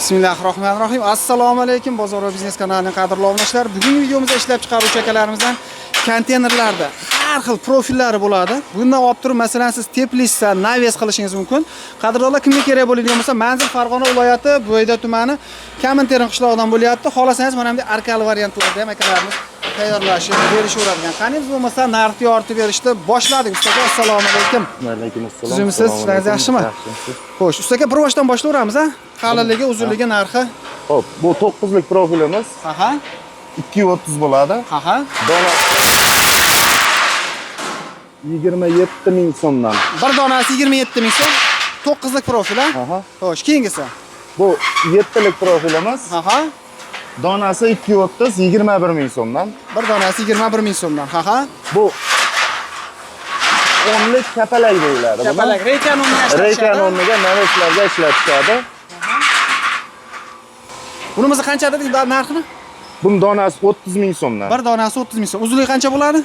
Bismillahirrohmanirrohim. Assalomu alaykum bozor va biznes kanalining qadrli obunachilar. Bugungi videomizda ishlab chiqaruvchi akalarimizdan konteynerlarda har xil profillari bo'ladi. Bundan olib turib, masalan, siz teplitsa, naves qilishingiz mumkin. Qadrdonlar, kimga kerak bo'ladigan bo'lsa, manzil Farg'ona viloyati, Bo'yda tumani, Kaminterin qishlog'idan bo'lyapti. Xolasangiz, mana bunday arkali variantlarda ham akalarimiz tayyorlashib berishaveradigan. Qani biz bo'lmasa narxni yoritib berishni boshladik. Ustaga assalomu alaykum. Va alaykum assalom. Sizimsiz, ishlaringiz yaxshimi? Xo'sh, ustaga bir boshdan boshlayveramiz, ha? Qalinligi, uzunligi, narxi. Xo'p, bu 9 lik profilimiz. Aha. 230 bo'ladi. Aha. Donasi 27 ming so'mdan. Bir donasi 27 ming so'm. 9 lik profil, ha? Aha. Xo'sh, keyingisi. Bu 7 lik profilimiz. Aha. Donasi 230, 21 ming so'mdan. Bir donasi 21 ming so'mdan. Aha. Bu 10 lik kapalak deyiladi. Kapalak, reykan o'rniga Reykan o'rniga naveslarga ishlatishadi. Bunimizni qancha dedik narxini? Buni donasi 30 ming so'mdan. Bir donasi 30 ming so'm. Uzunligi qancha bo'ladi?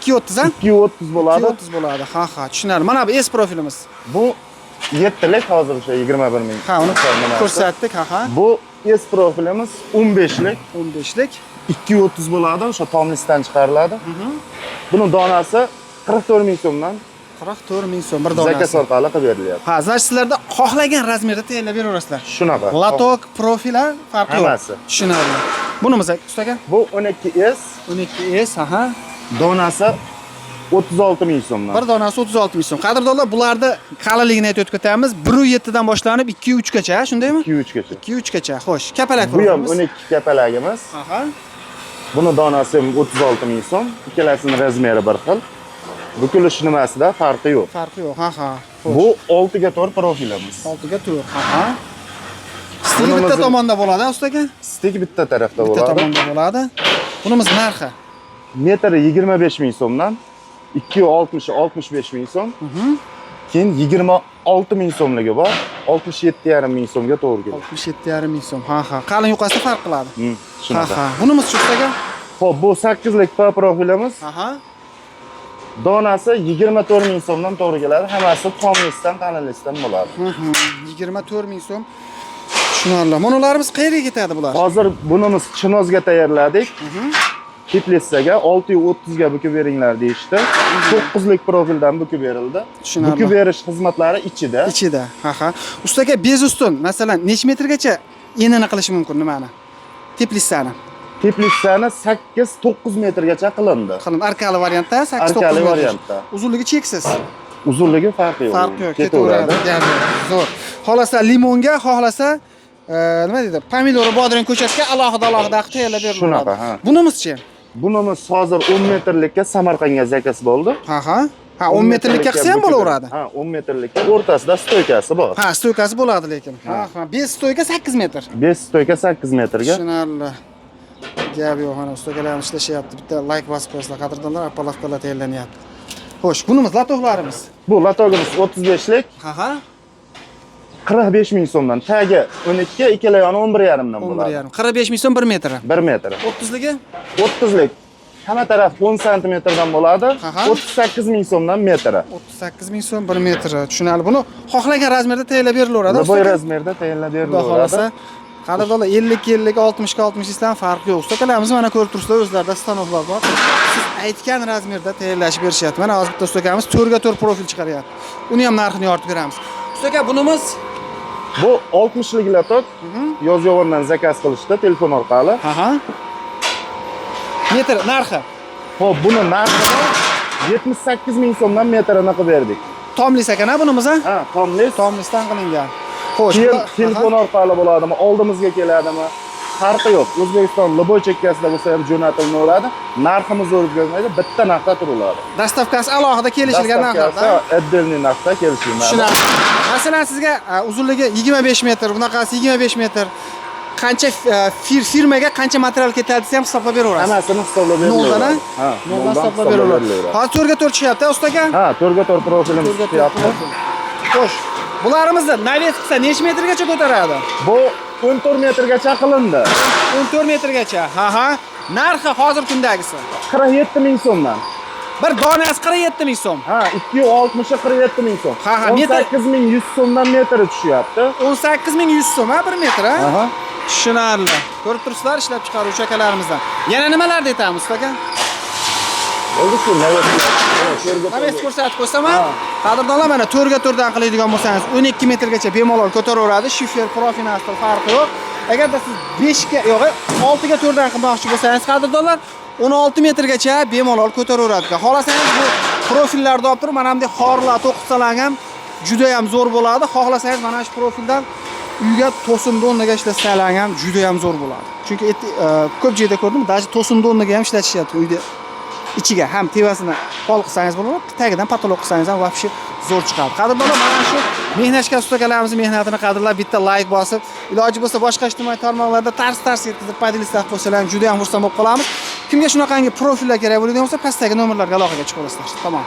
230, ha? 230 bo'ladi. 230 bo'ladi. Ha, tushunarli. Mana bu S profilimiz. Bu 7 lik hozircha 21 ming. Ha, uni ko'rsatdik, ha. Bu S profilimiz 15 lik. 15 lik. 230 bo'ladi, o'sha tomlisdan chiqariladi. Buni donasi 44 ming so'mdan. 44 ming so'm bir donasi. Zakaz orqali qilib berilyapti. Ha, значит sizlarda xohlagan razmerda tayyorlab beraverasizlar. Shunaqa. Latok, profil, farqi yo'q. Hammasi. Tushunarli. Bunimiz ustaga? Bu 12S. 12S, aha. Donasi 36 ming so'mdan. Bir donasi 36 ming so'm. Qadrdonlar, bularni qalinligini aytib o'tamiz. 1.7 dan boshlanib 2.3 gacha, shundaymi? 2.3 gacha. 2.3 gacha. Xo'sh, kapalak Bu ham profilimiz. 12 kapalagimiz. Aha. Buni donasi 36 ming so'm. Ikkalasining razmeri bir xil. Bukilish nimasida farqi yo'q. Farqi yo'q, ha. Bu 6 ga 4 profilimiz. 6 ga 4, ha. Stig bitta tomonda bo'ladi, ustaga? Stig bitta tarafda bo'ladi. Bitta tomonda bo'ladi. Bunimiz narxi metri 25 ming so'mdan 260-65 ming so'm. Keyin 26 ming so'mligi bor. 67,5 ming so'mga to'g'ri keladi. 67,5 ming so'm. Ha. Qalin yuqasida farq qiladi. Shunaqa. Ha. Bunimiz ustaga? Xo'p, bu 8 lik P profilimiz. Aha. Donasi 24 ming so'mdan to'g'ri keladi. Hammasi tomlisdan, qalinlikdan bo'ladi. 24 ming so'm. Tushunarli. Monolarimiz qayerga ketadi bular? Hozir bunimiz Chinozga tayyorladik. Teplitsaga 630 ga bukib beringlar deyishdi. 9 lik profildan bukib berildi. Bukib berish xizmatlari ichida. Ichida. Ha. Ustaga bez ustun, masalan, necha metrgacha enini qilish mumkin nimani? Teplitsani. Teplitsani 8-9 metrgacha qilindi. Arkali variantda 8-9 metr. Arkali variantda. Uzunligi cheksiz. Uzunligi farqi yo'q. Farqi yo'q, ketaveradi. Zo'r. Xohlasa limonga, xohlasa nima deydi? Pomidor, bodring ko'chatga alohida tayyorlab beriladi. Shunaqa, ha. Bunimizchi? Bunimiz hozir 10 metrlikka Samarqandga zakaz bo'ldi. Ha. 10 metrlikka qilsa ham bo'laveradi. Ha, 10 metrlikka o'rtasida stoykasi bor. Ha, stoykasi bo'ladi lekin. Ha. Bez stoyka 8 metr. Bez stoyka 8 metrga. Tushunarli. Gap yo'q, mana ustagalarimiz ishlashyapti. Bitta like bosib qo'yinglar, qadrdonlar, appalavkalar tayyorlanyapti. Xo'sh, bunimiz latoklarimiz. Bu latogimiz 35 lik. Ha. 45 ming so'mdan. Tagi 12, ikkala yoni 11,5 dan bo'ladi. 11,5. 45 ming so'm 1 metr. 1 metr. 30ligi? 30 lik. Hamma taraf 10 sm dan bo'ladi. 38 ming so'mdan metri. 38 ming so'm 1 metr. Tushunarli. Buni xohlagan razmerda tayyorlab berilaveradi. Bu razmerda tayyorlab berilaveradi. Qadrdonlar 50 ga 60 ga 60 dan farqi yo'q. Ustakalarimiz mana ko'rib turibsizlar, o'zlarida stanoklar bor. Siz aytgan razmerda tayyorlashib berishyapti. Mana hozir bitta ustakamiz 4 ga 4 profil chiqaryapti. Uni ham narxini yoritib beramiz. Ustaka, bunimiz bu 60 lik latok. Yozyovondan zakaz qilishdi telefon orqali. Ha. Metr narxi. Xo'p, buni narxi 78 ming so'mdan metrini qilib berdik. Tomlis ekan, bunimiz, ha? Ha, tomlis. Tomlisdan qilingan. Xo'sh, telefon orqali bo'ladimi, oldimizga keladimi? Farqi yo'q. O'zbekiston Liboy chekkasida bo'lsa ham jo'natiladi. Narximiz o'zgarmaydi, bitta narxda turiladi. Dastavkasi alohida kelishilgan narxda. Dastavkasi отдельный narxda kelishiladi. Tushunarli. Masalan, sizga uzunligi 25 metr, bunaqasi 25 metr. Qancha firmaga qancha material ketadi desa ham hisoblab beraverasiz. Hammasini hisoblab beraveradi. Ha, noldan hisoblab beraveradi. Hozir 4 ga 4 chiqyapti, ustaga? Ha, 4 ga 4 profilimiz chiqyapti. Xo'sh. Bularimizni naves qilsa necha metrgacha ko'taradi? Bu 14 metrgacha qilindi. 14 metrgacha. Ha. Narxi hozir kundagisi 47 ming so'mdan. Bir donasi 47 ming so'm. Ha, 260'a 47 ming so'm. Ha, ha, metr. 18100 so'mdan metri tushyapti. 18100 so'm ha 1 metr ha. Aha. Tushunarli. Ko'rib turibsizlar ishlab chiqaruvchi akalarimizdan. Yana nimalarni aytamiz aka? Bo'ldi shu Naves ko'rsatib qo'ysam ham, qadrdonlar mana 4 ga 4 dan qiladigan bo'lsangiz 12 metrgacha bemalol ko'taraveradi. Shifer, profinastil farqi yo'q. Agarda siz 5 ga yo'q, 6 ga 4 dan qilmoqchi bo'lsangiz qadrdonlar 16 metrgacha bemalol ko'taraveradi. Xohlasangiz bu profillarni olib turib, mana bunday xorlar to'qisalar ham juda ham zo'r bo'ladi. Xohlasangiz mana shu profildan uyga to'sin donnaga ishlatsanglar ham juda ham zo'r bo'ladi. Chunki ko'p joyda ko'rdim, даже to'sin donnaga ham ishlatishyapti uyda. İçiga ham tevasini pol qilsangiz bo'ladi, tagidan patolog qilsangiz ham вообще zo'r chiqadi. Qadrdonlar, mana shu mehnatga ustakalarimiz mehnatini qadrlab bitta like bosib, iloji bo'lsa boshqa ijtimoiy tarmoqlarda tars yetkazib podilistlar qo'ysalar juda ham xursand bo'lib qolamiz. Kimga shunaqangi profillar kerak bo'ladigan bo'lsa, pastdagi nomerlarga aloqaga chiqaverasizlar. Tamom.